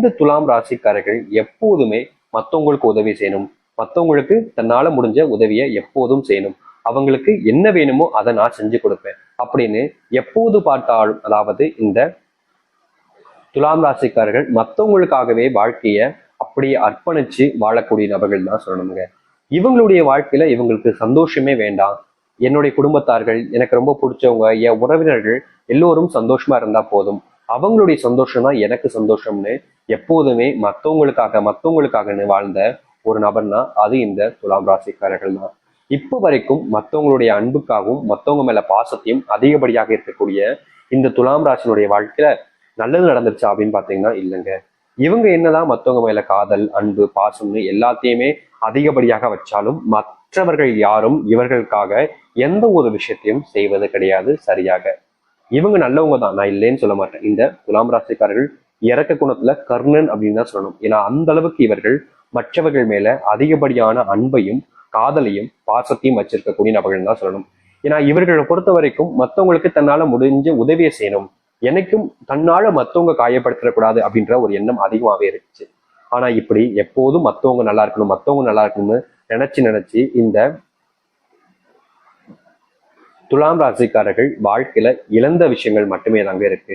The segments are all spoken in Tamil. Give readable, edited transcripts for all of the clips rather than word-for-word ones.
இந்த துலாம் ராசிக்காரர்கள் எப்போதுமே மற்றவங்களுக்கு உதவி செய்யணும், மற்றவங்களுக்கு தன்னால முடிஞ்ச உதவியை எப்போதும் செய்யணும், அவங்களுக்கு என்ன வேணுமோ அதை நான் செஞ்சு கொடுப்பேன் அப்படின்னு எப்போது பார்த்தாலும், அதாவது இந்த துலாம் ராசிக்காரர்கள் மற்றவங்களுக்காகவே வாழ்க்கைய அப்படியே அர்ப்பணிச்சு வாழக்கூடிய நபர்கள் தான் சொல்லணுங்க. இவங்களுடைய வாழ்க்கையில இவங்களுக்கு சந்தோஷமே வேண்டாம், என்னுடைய குடும்பத்தார்கள், எனக்கு ரொம்ப பிடிச்சவங்க, என் உறவினர்கள் எல்லோரும் சந்தோஷமா இருந்தா போதும், அவங்களுடைய சந்தோஷம் தான் எனக்கு சந்தோஷம்னு எப்போதுமே மற்றவங்களுக்காகன்னு வாழ்ந்த ஒரு நபர்னா அது இந்த துலாம் ராசிக்காரர்கள் தான். இப்போ வரைக்கும் மற்றவங்களுடைய அன்புக்காகவும் மற்றவங்க மேல பாசத்தையும் அதிகப்படியாக இருக்கக்கூடிய இந்த துலாம் ராசினுடைய வாழ்க்கையில நல்லது நடந்துருச்சா அப்படின்னு பாத்தீங்கன்னா இல்லைங்க. இவங்க என்னதான் மற்றவங்க மேல காதல், அன்பு, பாசம்னு எல்லாத்தையுமே அதிகப்படியாக வச்சாலும் மற்றவர்கள் யாரும் இவர்களுக்காக எந்த ஒரு விஷயத்தையும் செய்வது கிடையாது சரியாக. இவங்க நல்லவங்க தான், நான் இல்லைன்னு சொல்ல மாட்டேன். இந்த துலாம் ராசிக்காரர்கள் இறக்க குணத்துல கர்ணன் அப்படின்னு தான் சொல்லணும். ஏன்னா அந்த அளவுக்கு இவர்கள் மற்றவர்கள் மேல அதிகப்படியான அன்பையும் காதலையும் பாசத்தையும் வச்சிருக்கக்கூடிய நபர்கள் தான் சொல்லணும். ஏன்னா இவர்களை பொறுத்த வரைக்கும் மற்றவங்களுக்கு தன்னால முடிஞ்ச உதவியை செய்யணும், எனக்கும் தன்னால மற்றவங்க காயப்படுத்திடக்கூடாது அப்படின்ற ஒரு எண்ணம் அதிகமாவே இருந்துச்சு. ஆனா இப்படி எப்போதும் மற்றவங்க நல்லா இருக்கணும்னு நினைச்சு இந்த துலாம் ராசிக்காரர்கள் வாழ்க்கையில இழந்த விஷயங்கள் மட்டுமே தாங்க இருக்கு.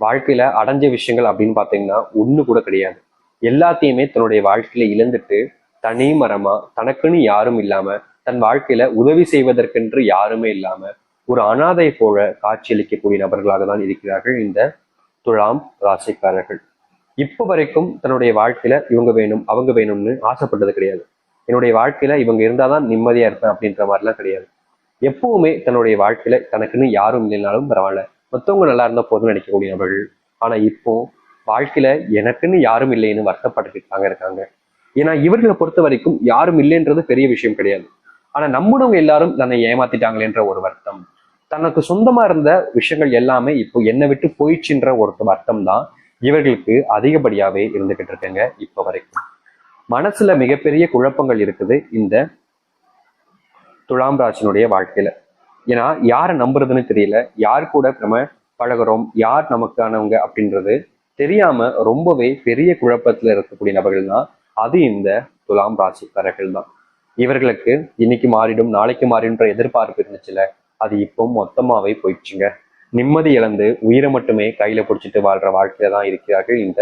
வாழ்க்கையில அடைஞ்ச விஷயங்கள் அப்படின்னு பாத்தீங்கன்னா ஒண்ணு கூட கிடையாது. எல்லாத்தையுமே தன்னுடைய வாழ்க்கையில இழந்துட்டு தனி மரமா, தனக்குன்னு யாரும் இல்லாம, தன் வாழ்க்கையில உதவி செய்வதற்கென்று யாருமே இல்லாம ஒரு அனாதை போல காட்சியளிக்கக்கூடிய நபர்களாக தான் இருக்கிறார்கள் இந்த துலாம் ராசிக்காரர்கள். இப்ப வரைக்கும் தன்னுடைய வாழ்க்கையில இவங்க வேணும் அவங்க வேணும்னு ஆசைப்பட்டது கிடையாது. என்னுடைய வாழ்க்கையில இவங்க இருந்தாதான் நிம்மதியா இருப்பேன் அப்படின்ற மாதிரிலாம் கிடையாது. எப்பவுமே தன்னுடைய வாழ்க்கையில தனக்குன்னு யாரும் இல்லைனாலும் பரவாயில்ல, மற்றவங்க நல்லா இருந்தா போதும்னு நினைக்கக்கூடிய நபர்கள். ஆனா இப்போ வாழ்க்கையில எனக்குன்னு யாரும் இல்லைன்னு வருத்தப்பட்டுக்கிட்டாங்க இருக்காங்க. ஏன்னா இவர்களை பொறுத்த வரைக்கும் யாரும் இல்லைன்றது பெரிய விஷயம் கிடையாது. ஆனா நம்மளவங்க எல்லாரும் தன்னை ஏமாத்திட்டாங்களேன்ற ஒரு வருத்தம், தனக்கு சொந்தமா இருந்த விஷயங்கள் எல்லாமே இப்போ என்னை விட்டு போயிடுச்சுன்ற ஒரு வருத்தம் தான் இவர்களுக்கு அதிகப்படியாவே இருந்துகிட்டு இருக்குங்க. இப்ப வரைக்கும் மனசுல மிகப்பெரிய குழப்பங்கள் இருக்குது இந்த துலாம் ராசினுடைய வாழ்க்கையில. ஏன்னா யாரை நம்புறதுன்னு தெரியல, யார் கூட நம்ம பழகிறோம், யார் நமக்கானவங்க அப்படின்றது தெரியாம ரொம்பவே பெரிய குழப்பத்துல இருக்கக்கூடிய நபர்கள் தான் அது இந்த துலாம் ராசிக்காரர்கள் தான். இவர்களுக்கு இன்னைக்கு மாறிடும் நாளைக்கு மாறிடும்ன்ற எதிர்பார்ப்பு இருந்துச்சுல, அது இப்போ மொத்தமாவே போயிடுச்சுங்க. நிம்மதி இழந்து உயிரை மட்டுமே கையில பிடிச்சிட்டு வாழ்ற வாழ்க்கையில தான் இருக்கிறார்கள் இந்த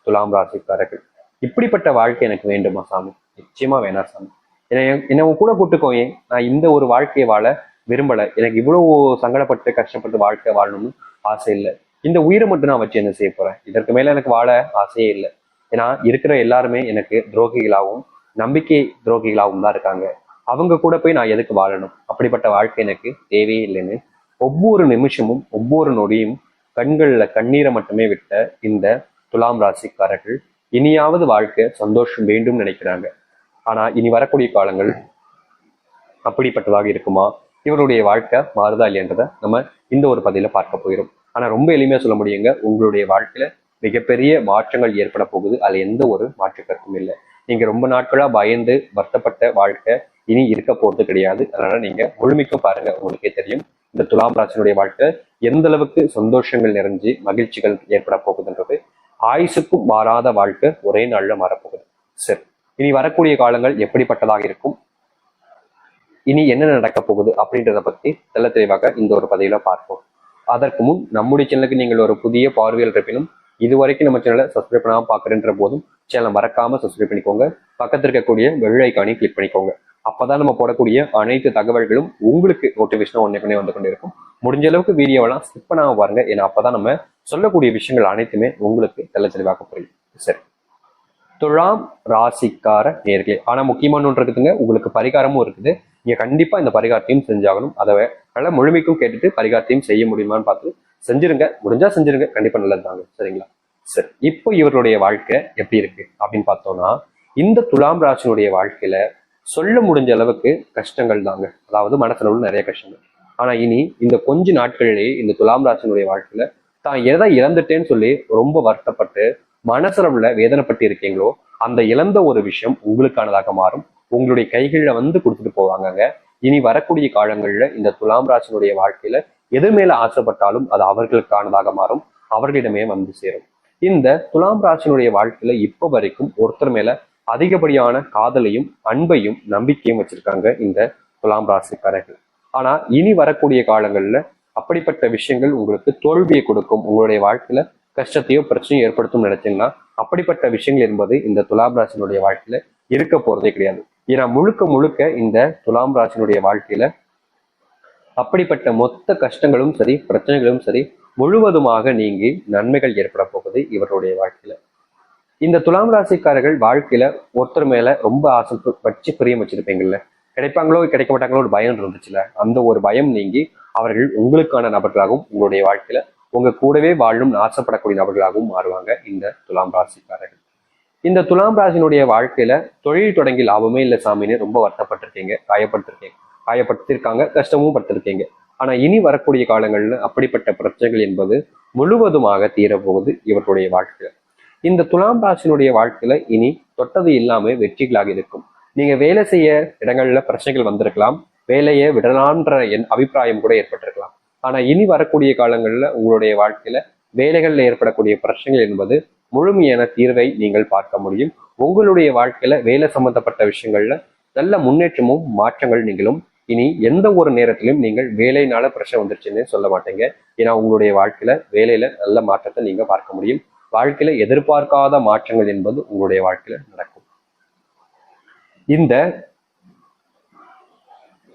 துலாம் ராசிக்காரர்கள். இப்படிப்பட்ட வாழ்க்கை எனக்கு வேண்டுமா சாமி? நிச்சயமா வேணாம் சாமி. என்னை கூட கூட்டுக்கோயே, நான் இந்த ஒரு வாழ்க்கையை வாழ விரும்பல, எனக்கு இவ்வளவு சங்கடப்பட்டு கஷ்டப்பட்டு வாழ்க்கை வாழணும்னு ஆசை இல்லை. இந்த உயிரை மட்டும் நான் வச்சு என்ன செய்ய போறேன்? இதற்கு மேல எனக்கு வாழ ஆசையே இல்லை. ஏன்னா இருக்கிற எல்லாருமே எனக்கு துரோகிகளாகவும் நம்பிக்கை துரோகிகளாகவும் தான் இருக்காங்க. அவங்க கூட போய் நான் எதுக்கு வாழணும்? அப்படிப்பட்ட வாழ்க்கை எனக்கு தேவையே இல்லைன்னு ஒவ்வொரு நிமிஷமும் ஒவ்வொரு நொடியும் கண்கள்ல கண்ணீரை மட்டுமே விட்ட இந்த துலாம் ராசிக்காரர்கள் இனியாவது வாழ்க்கை சந்தோஷம் வேண்டும் நினைக்கிறாங்க. ஆனா இனி வரக்கூடிய காலங்கள் அப்படிப்பட்டதாக இருக்குமா? இவருடைய வாழ்க்கை மாறுதா இல்லையன்றதை நம்ம இந்த ஒரு பதில பார்க்க போயிடும். ஆனா ரொம்ப எளிமையா சொல்ல முடியுங்க, உங்களுடைய வாழ்க்கையில மிகப்பெரிய மாற்றங்கள் ஏற்பட போகுது, அதுல எந்த ஒரு மாற்று கருத்தும் இல்லை. நீங்க ரொம்ப நாட்களா பயந்து வருத்தப்பட்ட வாழ்க்கை இனி இருக்க போறது கிடையாது. அதனால நீங்க முழுமைக்கும் பாருங்க, உங்களுக்கே தெரியும் இந்த துலாம் ராசினுடைய வாழ்க்கை எந்த அளவுக்கு சந்தோஷங்கள் நிறைஞ்சு மகிழ்ச்சிகள் ஏற்பட போகுதுன்றது. ஆயுசுக்கும் மாறாத வாழ்க்கை ஒரே நாள்ல மாறப்போகுது. சரி, இனி வரக்கூடிய காலங்கள் எப்படிப்பட்டதாக இருக்கும், இனி என்ன நடக்க போகுது அப்படின்றத பத்தி தெல்ல தெளிவாக இந்த ஒரு பதிவுல பார்ப்போம். அதற்கு முன் நம்முடைய சேனலுக்கு நீங்கள் ஒரு புதிய பார்வையில் இருப்பினும் இதுவரைக்கும் நம்ம சேனலை சப்ஸ்கிரைப் பண்ணாம பாக்குறேன்ற போதும் சேனலை மறக்காம சப்ஸ்கிரைப் பண்ணிக்கோங்க. பக்கத்தில் இருக்கக்கூடிய பெல் ஐக்கானை கிளிக் பண்ணிக்கோங்க. அப்பதான் நம்ம போடக்கூடிய அனைத்து தகவல்களும் உங்களுக்கு நோட்டிபிகேஷன் ஒன்னே வந்து கொண்டு இருக்கும். முடிஞ்ச அளவுக்கு வீடியோவெல்லாம் ஸ்கிப் பண்ணாம பாருங்க, ஏன்னா அப்பதான் நம்ம சொல்லக்கூடிய விஷயங்கள் அனைத்துமே உங்களுக்கு தெல்ல தெளிவாக புரியும். சரி, துலாம் ராசிக்கார நேர்களே, ஆனா முக்கியமான ஒன்று இருக்குதுங்க, உங்களுக்கு பரிகாரமும் இருக்குது. நீங்க கண்டிப்பா இந்த பரிகாரத்தையும் செஞ்சாகணும். அதை நல்லா முழுமைக்கும் கேட்டுட்டு பரிகாரத்தையும் செய்ய முடியுமான்னு பார்த்து செஞ்சிருங்க. முடிஞ்சா செஞ்சிருங்க, கண்டிப்பா நல்லது தாங்க. சரிங்களா? சரி, இப்போ இவருடைய வாழ்க்கை எப்படி இருக்கு அப்படின்னு பார்த்தோம்னா, இந்த துலாம் ராசினுடைய வாழ்க்கையில சொல்ல முடிஞ்ச அளவுக்கு கஷ்டங்கள் தாங்க. அதாவது மனசுல உள்ள நிறைய கஷ்டங்கள். ஆனா இனி இந்த கொஞ்ச நாட்களிலேயே இந்த துலாம் ராசினுடைய வாழ்க்கையில தான் எதை இழந்துட்டேன்னு சொல்லி ரொம்ப வருத்தப்பட்டு மனசுல வேதனைப்பட்டு இருக்கீங்களோ, அந்த இழந்த ஒரு விஷயம் உங்களுக்கானதாக மாறும். உங்களுடைய கைகளில் வந்து கொடுத்துட்டு போவாங்க. இனி வரக்கூடிய காலங்கள்ல இந்த துலாம் ராசினுடைய வாழ்க்கையில எது மேல ஆசைப்பட்டாலும் அது அவர்களுக்கானதாக மாறும், அவர்களிடமே வந்து சேரும். இந்த துலாம் ராசினுடைய வாழ்க்கையில இப்ப வரைக்கும் ஒருத்தர் மேல அதிகப்படியான காதலையும் அன்பையும் நம்பிக்கையும் வச்சிருக்காங்க இந்த துலாம் ராசிக்காரர்கள். ஆனா இனி வரக்கூடிய காலங்கள்ல அப்படிப்பட்ட விஷயங்கள் உங்களுக்கு தோல்வியை கொடுக்கும், உங்களுடைய வாழ்க்கையில கஷ்டத்தையோ பிரச்சனையும் ஏற்படுத்தும் நினைச்சீங்கன்னா அப்படிப்பட்ட விஷயங்கள் என்பது இந்த துலாம் ராசினுடைய வாழ்க்கையில இருக்க போறதே கிடையாது. ஏன்னா முழுக்க முழுக்க இந்த துலாம் ராசினுடைய வாழ்க்கையில அப்படிப்பட்ட மொத்த கஷ்டங்களும் சரி பிரச்சனைகளும் சரி முழுவதுமாக நீங்கி நன்மைகள் ஏற்பட போகுது இவருடைய வாழ்க்கையில. இந்த துலாம் ராசிக்காரர்கள் வாழ்க்கையில ஒருத்தர் மேல ரொம்ப ஆசை வச்சு பிரியம் வச்சிருப்பீங்கல்ல, கிடைப்பாங்களோ கிடைக்க மாட்டாங்களோ ஒரு பயம் இருந்துச்சுல, அந்த ஒரு பயம் நீங்கி அவர்கள் உங்களுக்கான நபர்களாகவும் உங்களுடைய வாழ்க்கையில உங்க கூடவே வாழும் ஆசைப்படக்கூடிய நபர்களாகவும் மாறுவாங்க இந்த துலாம் ராசிக்காரர்கள். இந்த துலாம் ராசினுடைய வாழ்க்கையில தொழில் தொடங்கி லாபமே இல்லை சாமின்னு ரொம்ப வருத்தப்பட்டிருக்கீங்க, காயப்படுத்திருக்காங்க, கஷ்டமும் பட்டிருக்கீங்க. ஆனா இனி வரக்கூடிய காலங்கள்ல அப்படிப்பட்ட பிரச்சனைகள் என்பது முழுவதுமாக தீரப்போகுது இவர்களுடைய வாழ்க்கையில. இந்த துலாம் ராசினுடைய வாழ்க்கையில இனி தொட்டது இல்லாம வெற்றிகளாக இருக்கும். நீங்க வேலை செய்ய இடங்கள்ல பிரச்சனைகள் வந்திருக்கலாம், வேலையை விடலான்ற என் அபிப்பிராயம் கூட ஏற்பட்டிருக்கலாம். ஆனா இனி வரக்கூடிய காலங்கள்ல உங்களுடைய வாழ்க்கையில வேலைகள்ல ஏற்படக்கூடிய பிரச்சனைகள் என்பது முழுமையான தீர்வை நீங்கள் பார்க்க முடியும். உங்களுடைய வாழ்க்கையில வேலை சம்பந்தப்பட்ட விஷயங்கள்ல நல்ல முன்னேற்றமும் மாற்றங்கள் நீங்களும் இனி எந்த ஒரு நேரத்திலும் நீங்கள் வேலையினால பிரச்சனை வந்துருச்சுன்னு சொல்ல மாட்டீங்க. ஏன்னா உங்களுடைய வாழ்க்கையில வேலையில நல்ல மாற்றத்தை நீங்க பார்க்க முடியும். வாழ்க்கையில எதிர்பார்க்காத மாற்றங்கள் என்பது உங்களுடைய வாழ்க்கையில நடக்கும். இந்த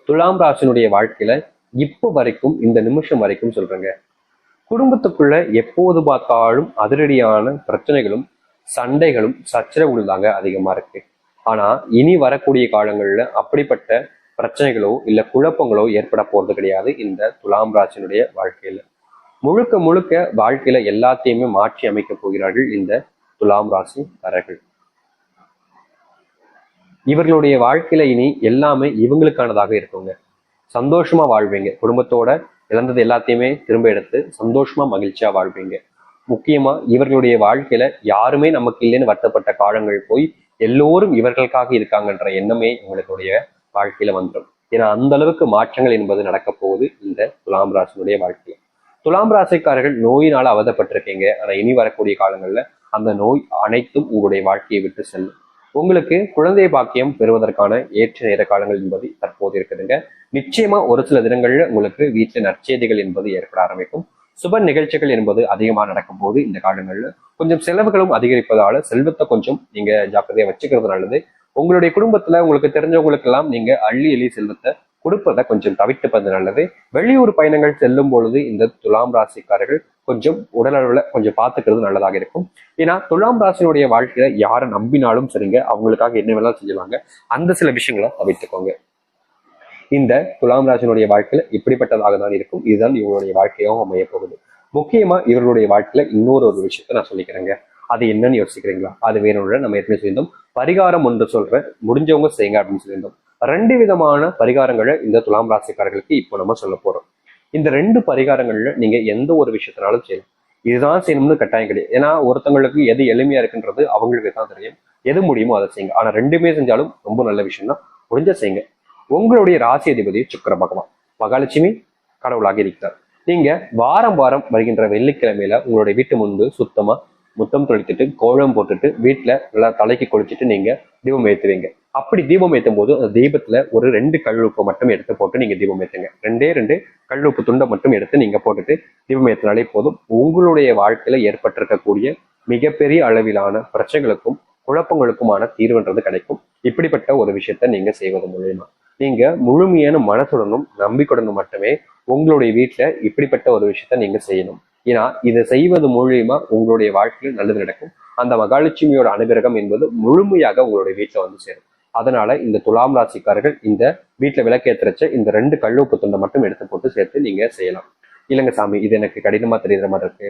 துலாம் ராசினுடைய வாழ்க்கையில இப்போ வரைக்கும் இந்த நிமிஷம் வரைக்கும் சொல்றேங்க, குடும்பத்துக்குள்ள எப்போது பார்த்தாலும் அதிரடியான பிரச்சனைகளும் சண்டைகளும் சச்சரவுகள் தாங்க அதிகமா இருக்கு. ஆனா இனி வரக்கூடிய காலங்கள்ல அப்படிப்பட்ட பிரச்சனைகளோ இல்ல குழப்பங்களோ ஏற்பட போறது கிடையாது இந்த துலாம் ராசினுடைய வாழ்க்கையில. முழுக்க முழுக்க வாழ்க்கையில எல்லாத்தையுமே மாற்றி அமைக்க போகிறார்கள் இந்த துலாம் ராசிக்காரர்கள். இவர்களுடைய வாழ்க்கையில இனி எல்லாமே இவங்களுக்கானதாக இருக்குங்க. சந்தோஷமா வாழ்வீங்க, குடும்பத்தோட இழந்தது எல்லாத்தையுமே திரும்ப எடுத்து சந்தோஷமா மகிழ்ச்சியா வாழ்வீங்க. முக்கியமா இவர்களுடைய வாழ்க்கையில யாருமே நமக்கு இல்லைன்னு வருத்தப்பட்ட காலங்கள் போய் எல்லோரும் இவர்களுக்காக இருக்காங்கன்ற எண்ணமே உங்களுடைய வாழ்க்கையில வந்துடும். ஏன்னா அந்த அளவுக்கு மாற்றங்கள் என்பது நடக்க போகுது இந்த துலாம் ராசினுடைய வாழ்க்கையில. துலாம் ராசிக்காரர்கள் நோயினால அவதப்பட்டிருக்கீங்க, ஆனா இனி வரக்கூடிய காலங்கள்ல அந்த நோய் அனைத்தும் உங்களுடைய வாழ்க்கையை விட்டு செல்லும். உங்களுக்கு குழந்தை பாக்கியம் பெறுவதற்கான ஏற்ற நேர காலங்கள் என்பது தற்போது இருக்குதுங்க. நிச்சயமா ஒரு சில தினங்கள்ல உங்களுக்கு வீட்டுல நற்செய்திகள் என்பது ஏற்பட ஆரம்பிக்கும். சுப நிகழ்ச்சிகள் என்பது அதிகமாக நடக்கும் போது இந்த காலங்கள்ல கொஞ்சம் செலவுகளும் அதிகரிப்பதால செல்வத்தை கொஞ்சம் நீங்க ஜாக்கிரதையா வச்சுக்கிறது நல்லது. உங்களுடைய குடும்பத்துல உங்களுக்கு தெரிஞ்சவங்களுக்கு எல்லாம் நீங்க அள்ளி எள்ளி செல்வத்தை கொடுப்பதை கொஞ்சம் தவிர்த்துப்பது நல்லது. வெளியூர் பயணங்கள் செல்லும் பொழுது இந்த துலாம் ராசிக்காரர்கள் கொஞ்சம் உடல் அளவுல கொஞ்சம் பார்த்துக்கிறது நல்லதாக இருக்கும். ஏன்னா துலாம் ராசினுடைய வாழ்க்கையில யாரை நம்பினாலும் சரிங்க, அவங்களுக்காக என்ன வேணாலும் செஞ்சுவாங்க. அந்த சில விஷயங்களை தவிர்த்துக்கோங்க. இந்த துலாம் ராசினுடைய வாழ்க்கையில இப்படிப்பட்டதாக தான் இருக்கும். இதுதான் இவங்களுடைய வாழ்க்கையாகவும் அமைய போகுது. முக்கியமா இவர்களுடைய வாழ்க்கையில இன்னொரு ஒரு விஷயத்த நான் சொல்லிக்கிறேங்க. அது என்னன்னு யோசிக்கிறீங்களா? அது வேணும்னு நம்ம ஏற்கனவே சொல்லியிருந்தோம். பரிகாரம் ஒன்று சொல்றேன், முடிஞ்சவங்க செய்யுங்க அப்படின்னு சொல்லியிருந்தோம். 2 விதமான பரிகாரங்களை இந்த துலாம் ராசிக்காரர்களுக்கு இப்போ நம்ம சொல்ல போறோம். இந்த 2 பரிகாரங்கள்ல நீங்க எந்த ஒரு விஷயத்தினாலும் செய்யலாம். இதுதான் செய்யணும்னு கட்டாயம் கிடையாது. ஏன்னா ஒருத்தவங்களுக்கு எது எளிமையா இருக்குன்றது அவங்களுக்கு தான் தெரியும். எது முடியுமோ அதை செய்யுங்க. ஆனா 2மே செஞ்சாலும் ரொம்ப நல்ல விஷயம் தான். முடிஞ்ச செய்யுங்க. உங்களுடைய ராசி அதிபதி சுக்கிர பகவான், மகாலட்சுமி கடவுளாக இருக்கிறார். நீங்க வாரம் வாரம் வருகின்ற வெள்ளிக்கிழமையில உங்களுடைய வீட்டு முன்பு சுத்தமா முத்தம் தொளித்துட்டு கோலம் போட்டுட்டு வீட்டுல நல்லா தலைக்கு குளிச்சுட்டு நீங்க தீபம் ஏத்துவீங்க. அப்படி தீபம் ஏற்றும் போது அந்த தீபத்துல ஒரு 2 கல்லுப்பு மட்டும் எடுத்து போட்டு நீங்க தீபம் ஏத்துங்க. 2 கல்லுப்பு துண்டை மட்டும் எடுத்து நீங்க போட்டுட்டு தீபம் ஏற்றினாலே போதும். உங்களுடைய வாழ்க்கையில ஏற்பட்டிருக்கக்கூடிய மிகப்பெரிய அளவிலான பிரச்சனைகளுக்கும் குழப்பங்களுக்குமான தீர்வுன்றது கிடைக்கும். இப்படிப்பட்ட ஒரு விஷயத்த நீங்க செய்வது மூலயமா நீங்க முழுமையான மனசுடனும் நம்பிக்கையுடனும் மட்டுமே உங்களுடைய வீட்டுல இப்படிப்பட்ட ஒரு விஷயத்த நீங்க செய்யணும். ஏன்னா இதை செய்வது மூலியமா உங்களுடைய வாழ்க்கையில் நல்லது நடக்கும். அந்த மகாலட்சுமியோட அனுகிரகம் என்பது முழுமையாக உங்களுடைய வீட்டுல வந்து சேரும். அதனால இந்த துலாம் ராசிக்காரர்கள் இந்த வீட்டுல விளக்கேற்றச்ச இந்த 2 கல்லுப்பு துண்டை மட்டும் எடுத்து போட்டு சேர்த்து நீங்க செய்யலாம். இல்லைங்க சாமி, இது எனக்கு கடினமா தெரியுற மாதிரி இருக்கு,